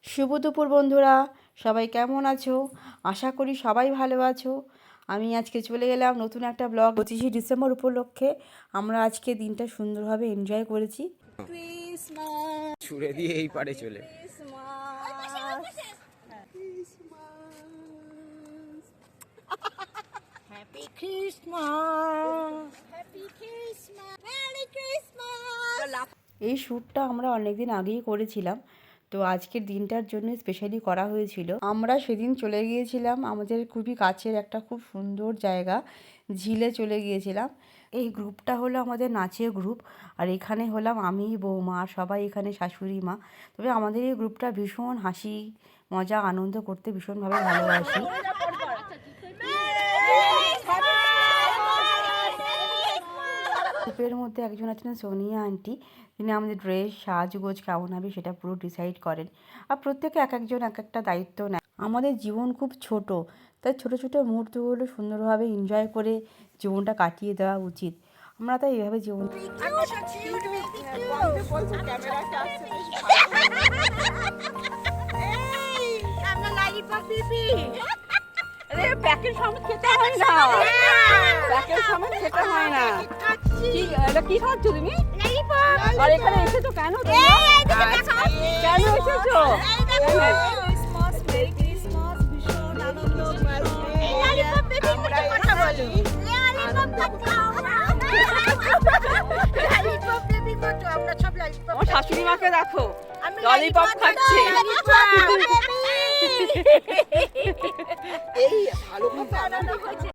শুভ দুপুর বন্ধুরা, সবাই কেমন আছো? আশা করি সবাই ভালো আছো। আমি আজকে চলে গেলাম নতুন একটা ব্লগ। 25শে ডিসেম্বর উপলক্ষে আমরা আজকে দিনটা সুন্দরভাবে এনজয় করেছি। ক্রিসমাস ছুড়ে দিয়ে এই পারে চলে happy Christmas happy Christmas merry Christmas. এই শ্যুটটা আমরা অনেকদিন আগেই করেছিলাম, তো আজকের দিনটার জন্য স্পেশালি করা হয়েছিল। আমরা সেদিন চলে গিয়েছিলাম আমাদের খুবই কাছের একটা খুব সুন্দর জায়গা, ঝিলে চলে গিয়েছিলাম। এই গ্রুপটা হলো আমাদের নাচের গ্রুপ, আর এখানে হলাম আমি, বৌমা, সবাই এখানে শাশুড়ি মা। তবে আমাদের এই গ্রুপটা ভীষণ হাসি মজা আনন্দ করতে ভীষণভাবে ভালোবাসি। গ্রুপের মধ্যে একজন আছেন সোনিয়া আন্টি, তিনি আমাদের ড্রেস সাজগোজ কেমন হবে সেটা পুরো ডিসাইড করেন। আর প্রত্যেকে এক একজন এক একটা দায়িত্ব নেয়। আমাদের জীবন খুব ছোট, তাই ছোট ছোট মুহূর্তগুলো সুন্দরভাবে এনজয় করে জীবনটা কাটিয়ে দেওয়া উচিত। আমরা তাই এভাবে জীবন প্যাকেট সময় খেতে হয় না, প্যাকেট সময় খেতে হয় না। এটা কি খাচ্ছ তুমি? আর এখানে এসেছো কেন? কেন এসেছো? আমার শাশুড়ি মাকে দেখো ললিপপ খাচ্ছে। এই ভালো